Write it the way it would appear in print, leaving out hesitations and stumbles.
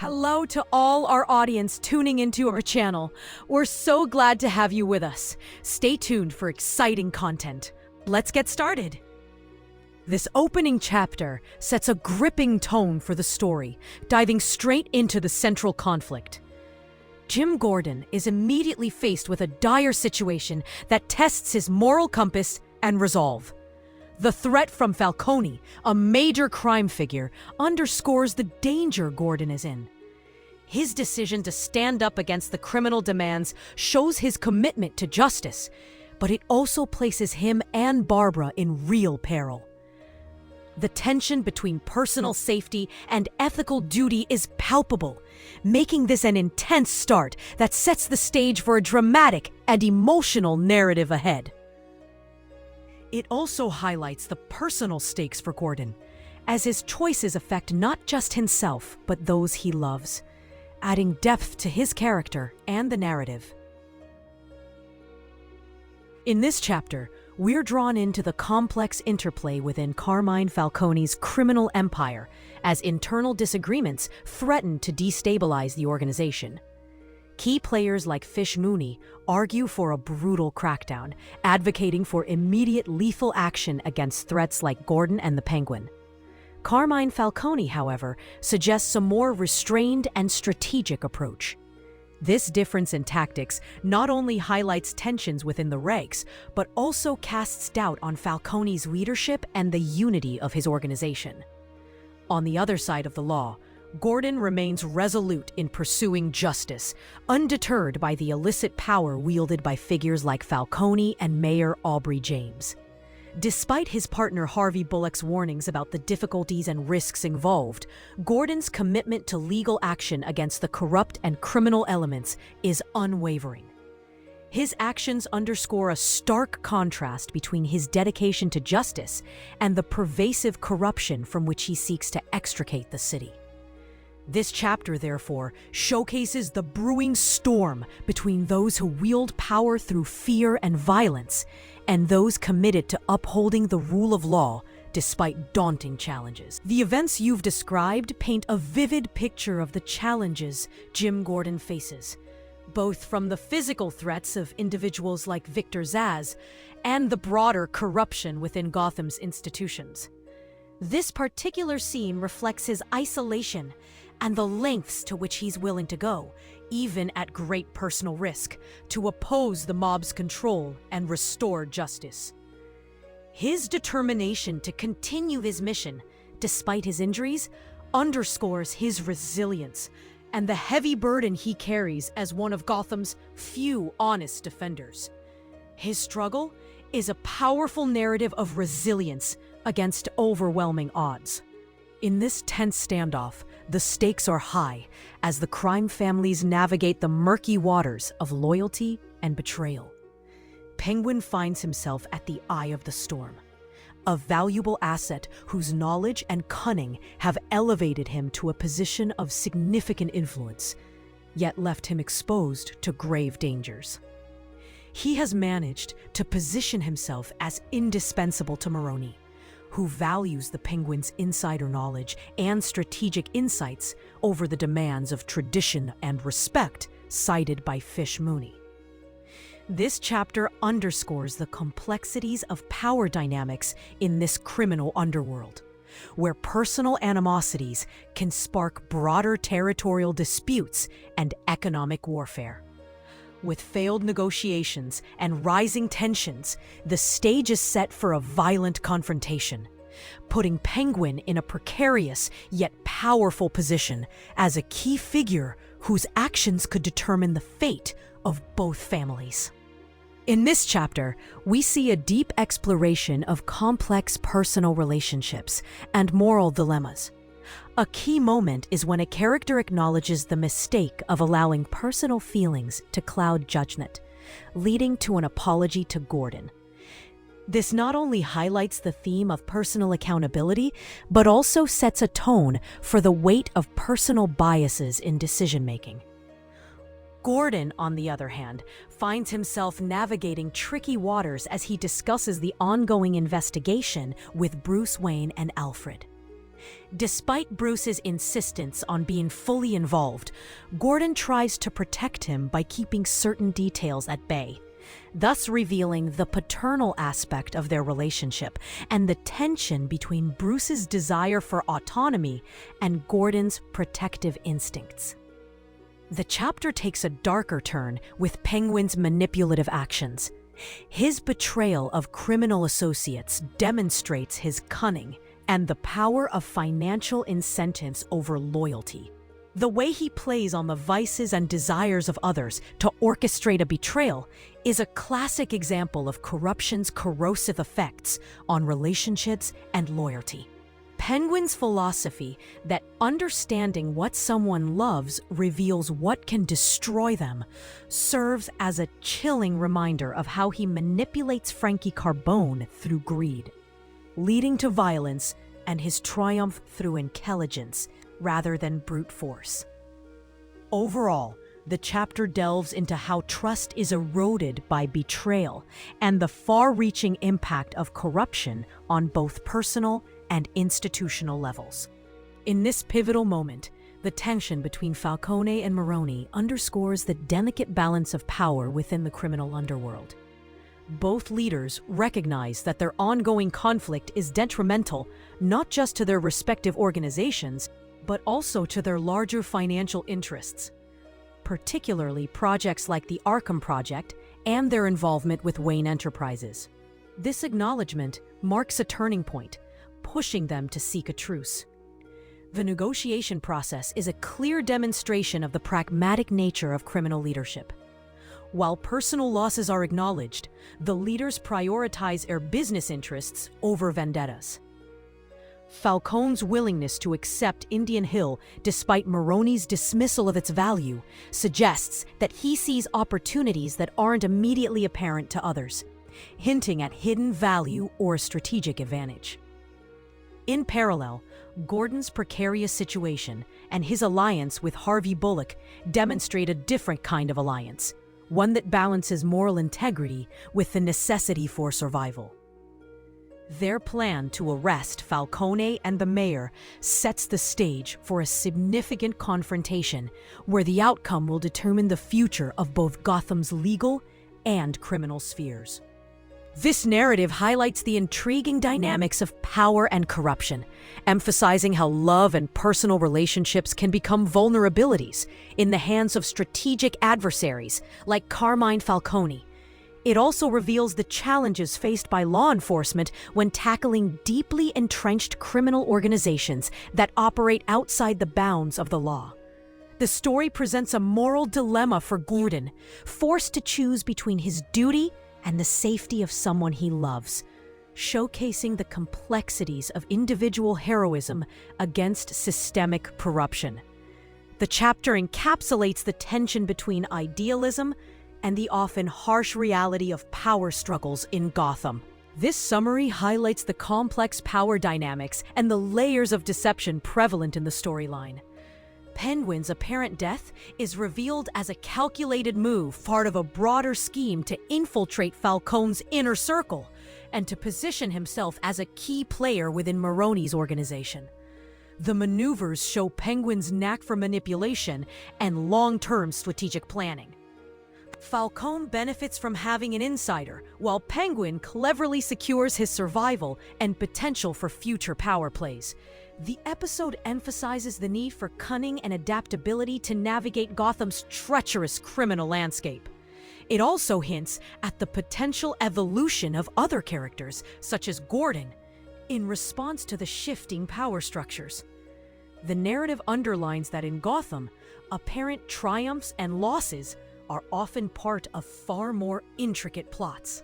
Hello to all our audience tuning into our channel. We're so glad to have you with us. Stay tuned for exciting content. Let's get started. This opening chapter sets a gripping tone for the story, diving straight into the central conflict. Jim Gordon is immediately faced with a dire situation that tests his moral compass and resolve. The threat from Falcone, a major crime figure, underscores the danger Gordon is in. His decision to stand up against the criminal demands shows his commitment to justice, but it also places him and Barbara in real peril. The tension between personal safety and ethical duty is palpable, making this an intense start that sets the stage for a dramatic and emotional narrative ahead. It also highlights the personal stakes for Gordon, as his choices affect not just himself, but those he loves, adding depth to his character and the narrative. In this chapter, we're drawn into the complex interplay within Carmine Falcone's criminal empire, as internal disagreements threaten to destabilize the organization. Key players like Fish Mooney argue for a brutal crackdown, advocating for immediate lethal action against threats like Gordon and the Penguin. Carmine Falcone, however, suggests a more restrained and strategic approach. This difference in tactics not only highlights tensions within the ranks, but also casts doubt on Falcone's leadership and the unity of his organization. On the other side of the law, Gordon remains resolute in pursuing justice, undeterred by the illicit power wielded by figures like Falcone and Mayor Aubrey James. Despite his partner Harvey Bullock's warnings about the difficulties and risks involved, Gordon's commitment to legal action against the corrupt and criminal elements is unwavering. His actions underscore a stark contrast between his dedication to justice and the pervasive corruption from which he seeks to extricate the city. This chapter, therefore, showcases the brewing storm between those who wield power through fear and violence and those committed to upholding the rule of law despite daunting challenges. The events you've described paint a vivid picture of the challenges Jim Gordon faces, both from the physical threats of individuals like Victor Zsasz and the broader corruption within Gotham's institutions. This particular scene reflects his isolation and the lengths to which he's willing to go, even at great personal risk, to oppose the mob's control and restore justice. His determination to continue his mission, despite his injuries, underscores his resilience and the heavy burden he carries as one of Gotham's few honest defenders. His struggle is a powerful narrative of resilience against overwhelming odds. In this tense standoff, the stakes are high as the crime families navigate the murky waters of loyalty and betrayal. Penguin finds himself at the eye of the storm, a valuable asset whose knowledge and cunning have elevated him to a position of significant influence, yet left him exposed to grave dangers. He has managed to position himself as indispensable to Maroni, who values the Penguin's insider knowledge and strategic insights over the demands of tradition and respect cited by Fish Mooney. This chapter underscores the complexities of power dynamics in this criminal underworld, where personal animosities can spark broader territorial disputes and economic warfare. With failed negotiations and rising tensions, the stage is set for a violent confrontation, putting Penguin in a precarious yet powerful position as a key figure whose actions could determine the fate of both families. In this chapter, we see a deep exploration of complex personal relationships and moral dilemmas. A key moment is when a character acknowledges the mistake of allowing personal feelings to cloud judgment, leading to an apology to Gordon. This not only highlights the theme of personal accountability, but also sets a tone for the weight of personal biases in decision-making. Gordon, on the other hand, finds himself navigating tricky waters as he discusses the ongoing investigation with Bruce Wayne and Alfred. Despite Bruce's insistence on being fully involved, Gordon tries to protect him by keeping certain details at bay, thus revealing the paternal aspect of their relationship and the tension between Bruce's desire for autonomy and Gordon's protective instincts. The chapter takes a darker turn with Penguin's manipulative actions. His betrayal of criminal associates demonstrates his cunning and the power of financial incentives over loyalty. The way he plays on the vices and desires of others to orchestrate a betrayal is a classic example of corruption's corrosive effects on relationships and loyalty. Penguin's philosophy that understanding what someone loves reveals what can destroy them serves as a chilling reminder of how he manipulates Frankie Carbone through greed, leading to violence and his triumph through intelligence rather than brute force. Overall, the chapter delves into how trust is eroded by betrayal and the far-reaching impact of corruption on both personal and institutional levels. In this pivotal moment, the tension between Falcone and Maroni underscores the delicate balance of power within the criminal underworld. Both leaders recognize that their ongoing conflict is detrimental not just to their respective organizations, but also to their larger financial interests, particularly projects like the Arkham Project and their involvement with Wayne Enterprises. This acknowledgement marks a turning point, pushing them to seek a truce. The negotiation process is a clear demonstration of the pragmatic nature of criminal leadership. While personal losses are acknowledged, the leaders prioritize their business interests over vendettas. Falcone's willingness to accept Indian Hill despite Maroni's dismissal of its value suggests that he sees opportunities that aren't immediately apparent to others, hinting at hidden value or strategic advantage. In parallel, Gordon's precarious situation and his alliance with Harvey Bullock demonstrate a different kind of alliance, one that balances moral integrity with the necessity for survival. Their plan to arrest Falcone and the mayor sets the stage for a significant confrontation where the outcome will determine the future of both Gotham's legal and criminal spheres. This narrative highlights the intriguing dynamics of power and corruption, emphasizing how love and personal relationships can become vulnerabilities in the hands of strategic adversaries like Carmine Falcone. It also reveals the challenges faced by law enforcement when tackling deeply entrenched criminal organizations that operate outside the bounds of the law. The story presents a moral dilemma for Gordon, forced to choose between his duty and the safety of someone he loves, showcasing the complexities of individual heroism against systemic corruption. The chapter encapsulates the tension between idealism and the often harsh reality of power struggles in Gotham. This summary highlights the complex power dynamics and the layers of deception prevalent in the storyline. Penguin's apparent death is revealed as a calculated move, part of a broader scheme to infiltrate Falcone's inner circle and to position himself as a key player within Maroni's organization. The maneuvers show Penguin's knack for manipulation and long-term strategic planning. Falcone benefits from having an insider, while Penguin cleverly secures his survival and potential for future power plays. The episode emphasizes the need for cunning and adaptability to navigate Gotham's treacherous criminal landscape. It also hints at the potential evolution of other characters, such as Gordon, in response to the shifting power structures. The narrative underlines that in Gotham, apparent triumphs and losses are often part of far more intricate plots.